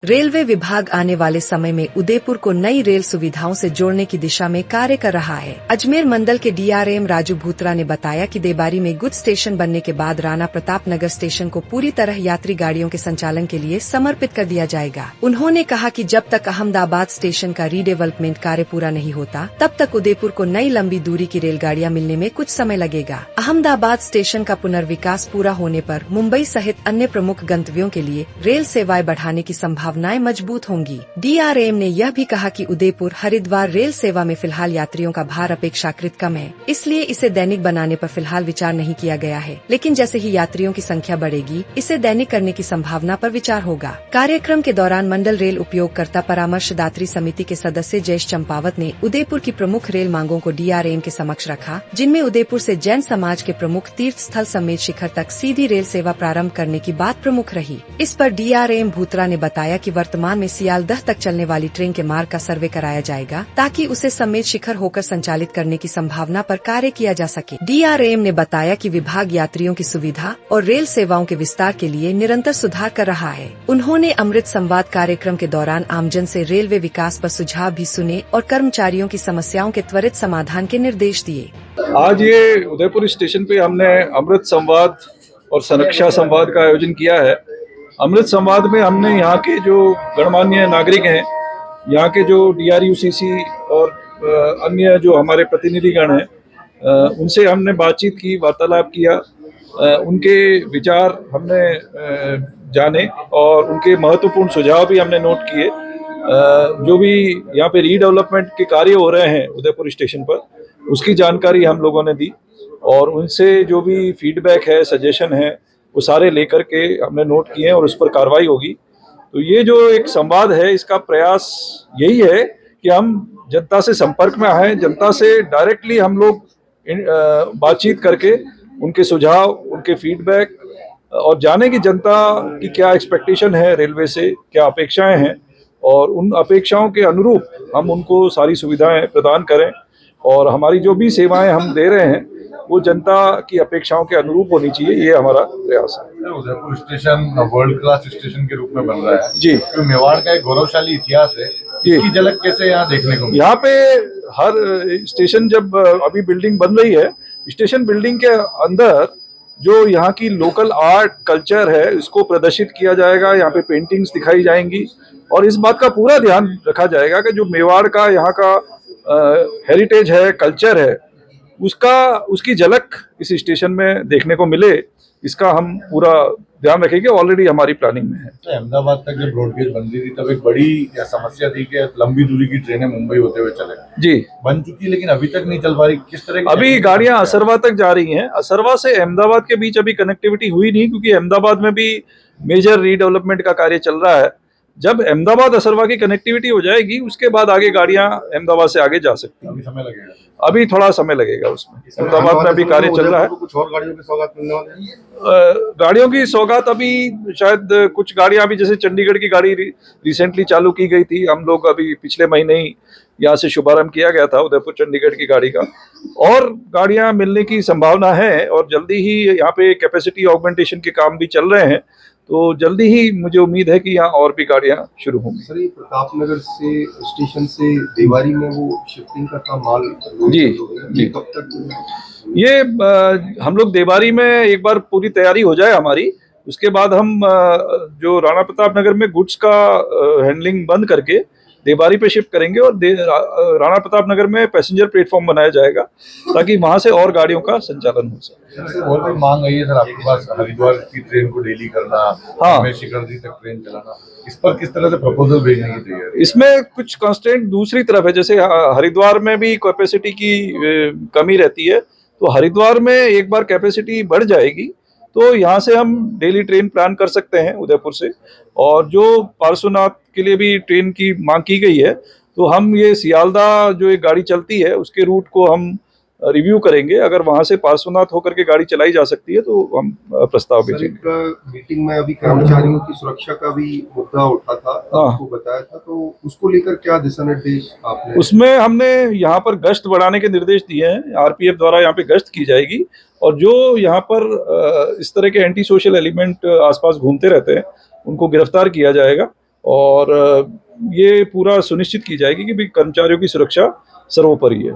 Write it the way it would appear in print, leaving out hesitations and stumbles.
Railway विभाग आने वाले समय में उदयपुर को नई रेल सुविधाओं से जोड़ने की दिशा में कार्य कर रहा है। अजमेर मंडल के डीआरएम राजू भूत्रा ने बताया कि देबारी में गुड स्टेशन बनने के बाद राणा प्रताप नगर स्टेशन को पूरी तरह यात्री गाड़ियों के संचालन के लिए समर्पित कर दिया जाएगा। उन्होंने कहा कि जब तक अहमदाबाद स्टेशन का रीडेवलपमेंट कार्य पूरा नहीं होता, तब तक उदयपुर को नई लंबी दूरी की रेलगाड़ियां मिलने में कुछ समय लगेगा। अहमदाबाद स्टेशन का पुनर्विकास पूरा होने पर मुंबई सहित अन्य प्रमुख गंतव्यों के लिए रेल सेवाएं बढ़ाने की संभावनाएं मजबूत होंगी। डीआरएम ने यह भी कहा कि उदयपुर हरिद्वार रेल सेवा में फिलहाल यात्रियों का भार अपेक्षाकृत कम है, इसलिए इसे दैनिक बनाने पर फिलहाल विचार नहीं किया गया है, लेकिन जैसे ही यात्रियों की संख्या बढ़ेगी, इसे दैनिक करने की संभावना पर विचार होगा। कार्यक्रम के दौरान मंडल रेल उपयोगकर्ता परामर्शदात्री समिति के सदस्य जयेश चंपावत ने उदयपुर की प्रमुख रेल मांगों को डीआरएम के समक्ष रखा, जिनमें उदयपुर से जैन समाज के प्रमुख तीर्थ स्थल समेत शिखर तक सीधी रेल सेवा प्रारंभ करने की बात प्रमुख रही। इस पर डीआरएम भूत्रा ने बताया कि वर्तमान में सियालदह तक चलने वाली ट्रेन के मार्ग का सर्वे कराया जाएगा, ताकि उसे समेत शिखर होकर संचालित करने की संभावना पर कार्य किया जा सके। डीआरएम ने बताया कि विभाग यात्रियों की सुविधा और रेल सेवाओं के विस्तार के लिए निरंतर सुधार कर रहा है। उन्होंने अमृत संवाद कार्यक्रम के दौरान आमजन से रेलवे विकास पर सुझाव भी सुने और कर्मचारियों की समस्याओं के त्वरित समाधान के निर्देश दिए। आज ये उदयपुर स्टेशन पे हमने अमृत संवाद और समीक्षा संवाद का आयोजन किया है। अमृत संवाद में हमने यहाँ के जो गणमान्य नागरिक हैं, यहाँ के जो डीआरयूसीसी और अन्य जो हमारे प्रतिनिधिगण हैं, उनसे हमने बातचीत की, वार्तालाप किया, उनके विचार हमने जाने और उनके महत्वपूर्ण सुझाव भी हमने नोट किए। जो भी यहाँ पे रीडेवलपमेंट के कार्य हो रहे हैं उदयपुर स्टेशन पर, उसकी जानकारी हम लोगों ने दी और उनसे जो भी फीडबैक है, सजेशन है, वो सारे लेकर के हमने नोट किए और उस पर कार्रवाई होगी। तो ये जो एक संवाद है, इसका प्रयास यही है कि हम जनता से संपर्क में आए, जनता से डायरेक्टली हम लोग बातचीत करके उनके सुझाव, उनके फीडबैक और जाने की जनता की क्या एक्सपेक्टेशन है रेलवे से, क्या अपेक्षाएं हैं, और उन अपेक्षाओं के अनुरूप हम उनको सारी सुविधाएं प्रदान करें और हमारी जो भी सेवाएं हम दे रहे हैं वो जनता की अपेक्षाओं के अनुरूप होनी चाहिए। ये हमारा प्रयास है। Udaipur station world class station के रूप में बन रहा है जी। तो मेवाड़ का एक गौरवशाली इतिहास है, इसकी झलक कैसे यहाँ देखने को? यहाँ पे हर स्टेशन जब अभी बिल्डिंग बन रही है, स्टेशन बिल्डिंग के अंदर जो यहाँ की लोकल आर्ट कल्चर है, इसको प्रदर्शित किया जाएगा। यहाँ पे पेंटिंग्स दिखाई जाएंगी और इस बात का पूरा ध्यान रखा जाएगा कि जो मेवाड़ का यहाँ का हेरिटेज है, कल्चर है, उसकी झलक इस स्टेशन में देखने को मिले। इसका हम पूरा ध्यान रखेंगे, ऑलरेडी हमारी प्लानिंग में है। तो अहमदाबाद तक जब ब्रॉडगेज बन रही थी तब एक बड़ी समस्या थी कि लंबी दूरी की ट्रेनें मुंबई होते हुए चले जी, बन चुकी, लेकिन अभी तक नहीं चल पा रही। किस तरह की अभी गाड़ियां असरवा तक जा रही हैं। असरवा से अहमदाबाद के बीच अभी कनेक्टिविटी हुई नहीं, क्योंकि अहमदाबाद में भी मेजर रीडेवलपमेंट का कार्य चल रहा है। जब अहमदाबाद असरवा की कनेक्टिविटी हो जाएगी, उसके बाद आगे गाड़ियां अहमदाबाद से आगे जा सकती हैं। अभी समय लगेगा, अभी थोड़ा समय लगेगा उसमें। अहमदाबाद में अभी कार्य चल रहा है। कुछ और गाड़ियों की सौगात मिलने वाली है? गाड़ियों की सौगात अभी शायद कुछ गाड़ियां अभी, जैसे चंडीगढ़ की गाड़ी रिसेंटली चालू की गई थी। हम लोग अभी पिछले महीने ही यहाँ से शुभारंभ किया गया था उदयपुर चंडीगढ़ की गाड़ी का, और गाड़ियां मिलने की संभावना है और जल्दी ही यहाँ पे कैपेसिटी ऑगमेंटेशन के काम भी चल रहे हैं। तो जल्दी ही मुझे उम्मीद है कि यहाँ और भी गाड़ियां शुरू होंगी। सर, ये प्रतापनगर से स्टेशन से देवारी में वो शिफ्टिंग का था माल जी जी, कब तक? ये हम लोग देवारी में एक बार पूरी तैयारी हो जाए हमारी, उसके बाद हम जो राणा प्रताप नगर में गुड्स का हैंडलिंग बंद करके देवारी पे शिफ्ट करेंगे और राणा प्रताप नगर में पैसेंजर प्लेटफॉर्म बनाया जाएगा, ताकि वहां से और गाड़ियों का संचालन हो सके। और भी मांग आई है सर आपके पास, हरिद्वार की ट्रेन को डेली करना, हाँ, शिखरदी तक ट्रेन चलाना, इस पर किस तरह से प्रपोजल भेजने की तैयारी? इसमें कुछ कंस्ट्रेंट दूसरी तरफ है। जैसे हरिद्वार में भी कैपेसिटी की कमी रहती है, तो हरिद्वार में एक बार कैपेसिटी बढ़ जाएगी तो यहाँ से हम डेली ट्रेन प्लान कर सकते हैं उदयपुर से। और जो पार्श्वनाथ के लिए भी ट्रेन की मांग की गई है, तो हम ये सियालदह जो एक गाड़ी चलती है उसके रूट को हम रिव्यू करेंगे। अगर वहां से पार्श्वनाथ होकर के गाड़ी चलाई जा सकती है तो हम प्रस्ताव भेजेंगे। मीटिंग में अभी कर्मचारियों की सुरक्षा का भी मुद्दा उठा था, आपको बताया था, तो उसको लेकर क्या दिशा निर्देश आपने? उसमें हमने यहाँ पर गश्त बढ़ाने के निर्देश दिए हैं। आरपीएफ द्वारा यहाँ पे गश्त की जाएगी और जो यहाँ पर इस तरह के एंटी सोशल एलिमेंट आसपास घूमते रहते हैं उनको गिरफ्तार किया जाएगा और ये पूरा सुनिश्चित की जाएगी कि भी कर्मचारियों की सुरक्षा सर्वोपरि है।